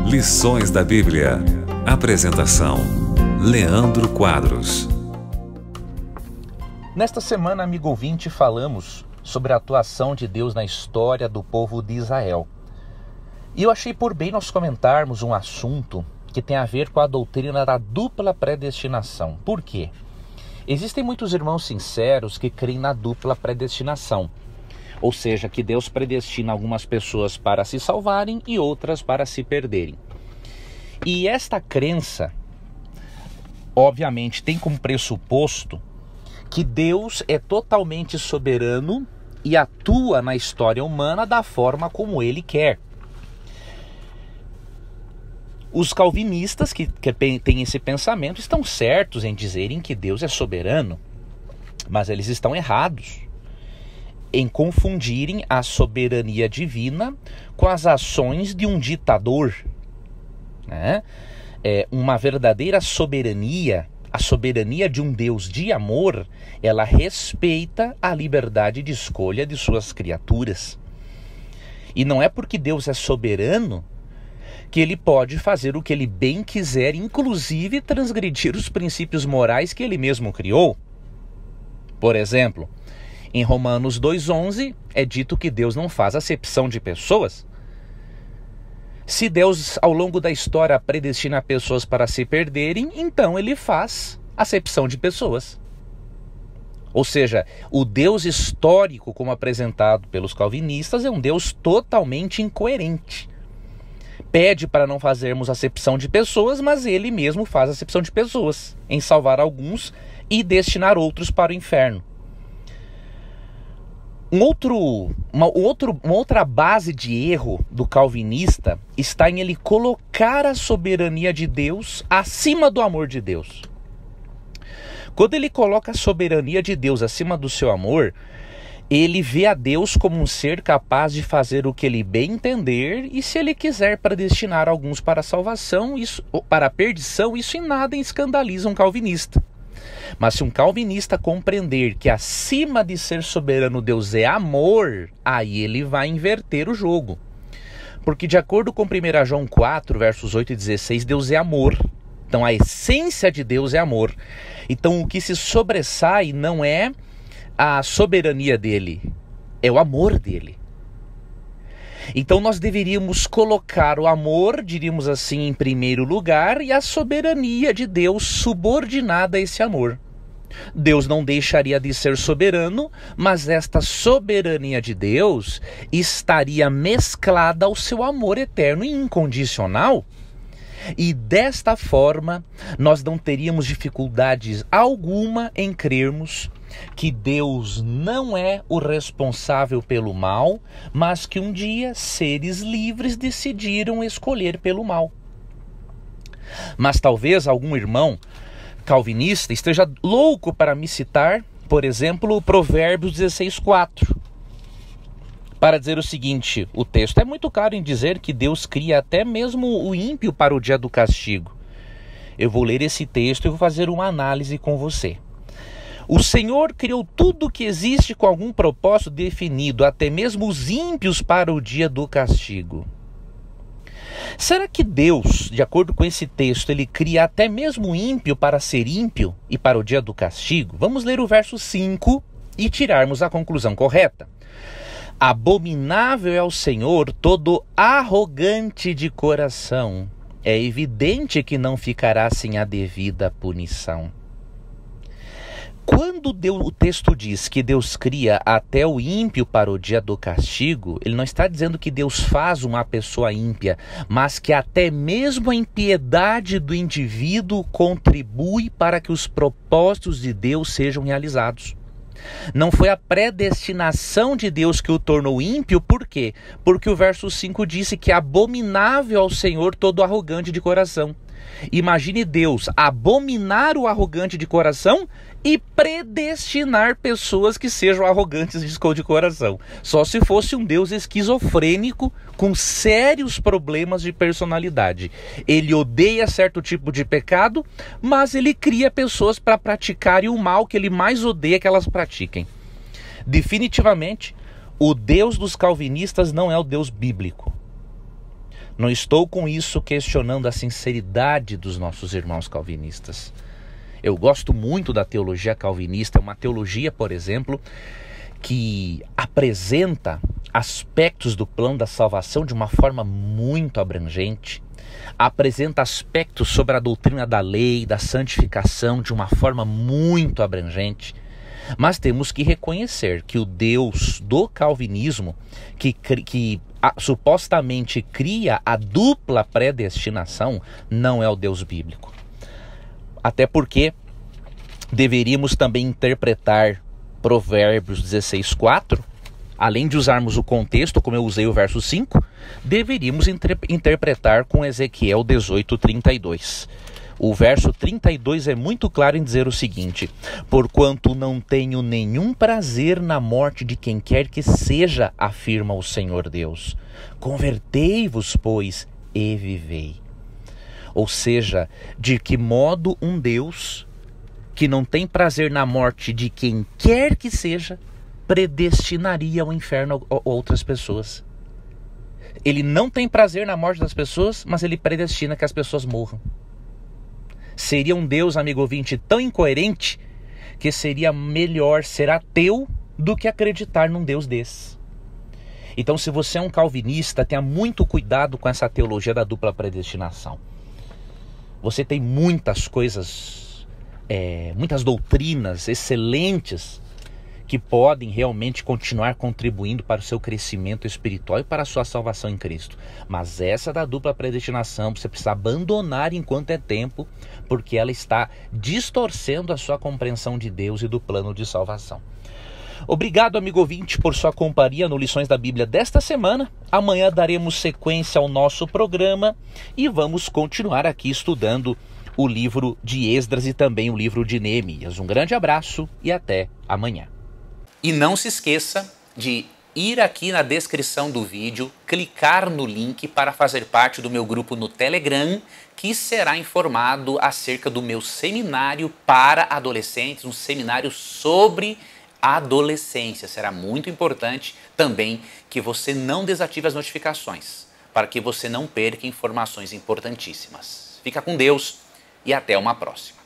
Lições da Bíblia. Apresentação: Leandro Quadros. Nesta semana, amigo ouvinte, falamos sobre a atuação de Deus na história do povo de Israel. E eu achei por bem nós comentarmos um assunto que tem a ver com a doutrina da dupla predestinação. Por quê? Existem muitos irmãos sinceros que creem na dupla predestinação. Ou seja, que Deus predestina algumas pessoas para se salvarem e outras para se perderem. E esta crença, obviamente, tem como pressuposto que Deus é totalmente soberano e atua na história humana da forma como Ele quer. Os calvinistas que têm esse pensamento estão certos em dizerem que Deus é soberano, mas eles estão errados em confundirem a soberania divina com as ações de um ditador, né? Uma verdadeira soberania, a soberania de um Deus de amor, ela respeita a liberdade de escolha de suas criaturas. E não é porque Deus é soberano que Ele pode fazer o que Ele bem quiser, inclusive transgredir os princípios morais que Ele mesmo criou. Por exemplo, em Romanos 2,11 é dito que Deus não faz acepção de pessoas. Se Deus, ao longo da história, predestina pessoas para se perderem, então Ele faz acepção de pessoas. Ou seja, o Deus histórico, como apresentado pelos calvinistas, é um Deus totalmente incoerente. Pede para não fazermos acepção de pessoas, mas Ele mesmo faz acepção de pessoas, em salvar alguns e destinar outros para o inferno. Uma outra base de erro do calvinista está em ele colocar a soberania de Deus acima do amor de Deus. Quando ele coloca a soberania de Deus acima do seu amor, ele vê a Deus como um ser capaz de fazer o que ele bem entender, e se ele quiser predestinar alguns para a salvação, para a perdição, isso em nada escandaliza um calvinista. Mas se um calvinista compreender que acima de ser soberano Deus é amor, aí ele vai inverter o jogo. Porque de acordo com 1 João 4, versos 8 e 16, Deus é amor. Então a essência de Deus é amor. Então o que se sobressai não é a soberania dele, é o amor dele. Então nós deveríamos colocar o amor, diríamos assim, em primeiro lugar, e a soberania de Deus subordinada a esse amor. Deus não deixaria de ser soberano, mas esta soberania de Deus estaria mesclada ao seu amor eterno e incondicional. E desta forma, nós não teríamos dificuldades alguma em crermos que Deus não é o responsável pelo mal, mas que um dia seres livres decidiram escolher pelo mal. Mas talvez algum irmão calvinista esteja louco para me citar, por exemplo, Provérbios 16:4. Para dizer o seguinte: o texto é muito claro em dizer que Deus cria até mesmo o ímpio para o dia do castigo. Eu vou ler esse texto e vou fazer uma análise com você. O Senhor criou tudo que existe com algum propósito definido, até mesmo os ímpios para o dia do castigo. Será que Deus, de acordo com esse texto, Ele cria até mesmo o ímpio para ser ímpio e para o dia do castigo? Vamos ler o verso 5 e tirarmos a conclusão correta. Abominável é o Senhor todo arrogante de coração. É evidente que não ficará sem a devida punição. Quando o texto diz que Deus cria até o ímpio para o dia do castigo, ele não está dizendo que Deus faz uma pessoa ímpia, mas que até mesmo a impiedade do indivíduo contribui para que os propósitos de Deus sejam realizados. Não foi a predestinação de Deus que o tornou ímpio, por quê? Porque o verso 5 disse que é abominável ao Senhor todo arrogante de coração. Imagine Deus abominar o arrogante de coração e predestinar pessoas que sejam arrogantes de coração. Só se fosse um Deus esquizofrênico com sérios problemas de personalidade. Ele odeia certo tipo de pecado, mas ele cria pessoas para praticarem o mal que ele mais odeia que elas pratiquem. Definitivamente, O Deus dos calvinistas não é o Deus bíblico. Não estou com isso questionando a sinceridade dos nossos irmãos calvinistas. Eu gosto muito da teologia calvinista, uma teologia, por exemplo, que apresenta aspectos do plano da salvação de uma forma muito abrangente, apresenta aspectos sobre a doutrina da lei, da santificação de uma forma muito abrangente. Mas temos que reconhecer que o Deus do calvinismo, que supostamente cria a dupla predestinação, não é o Deus bíblico. Até porque deveríamos também interpretar Provérbios 16:4, além de usarmos o contexto, como eu usei o verso 5, deveríamos interpretar com Ezequiel 18:32. O verso 32 é muito claro em dizer o seguinte: porquanto não tenho nenhum prazer na morte de quem quer que seja, afirma o Senhor Deus. Convertei-vos, pois, e vivei. Ou seja, de que modo um Deus que não tem prazer na morte de quem quer que seja, predestinaria ao inferno outras pessoas? Ele não tem prazer na morte das pessoas, mas ele predestina que as pessoas morram. Seria um Deus, amigo ouvinte, tão incoerente que seria melhor ser ateu do que acreditar num Deus desse. Então, se você é um calvinista, tenha muito cuidado com essa teologia da dupla predestinação. Você tem muitas coisas, muitas doutrinas excelentes que podem realmente continuar contribuindo para o seu crescimento espiritual e para a sua salvação em Cristo. Mas essa da dupla predestinação você precisa abandonar enquanto é tempo, porque ela está distorcendo a sua compreensão de Deus e do plano de salvação. Obrigado, amigo ouvinte, por sua companhia no Lições da Bíblia desta semana. Amanhã daremos sequência ao nosso programa e vamos continuar aqui estudando o livro de Esdras e também o livro de Neemias. Um grande abraço e até amanhã. E não se esqueça de ir aqui na descrição do vídeo, clicar no link para fazer parte do meu grupo no Telegram, que será informado acerca do meu seminário para adolescentes, um seminário sobre adolescência. Será muito importante também que você não desative as notificações, para que você não perca informações importantíssimas. Fica com Deus e até uma próxima.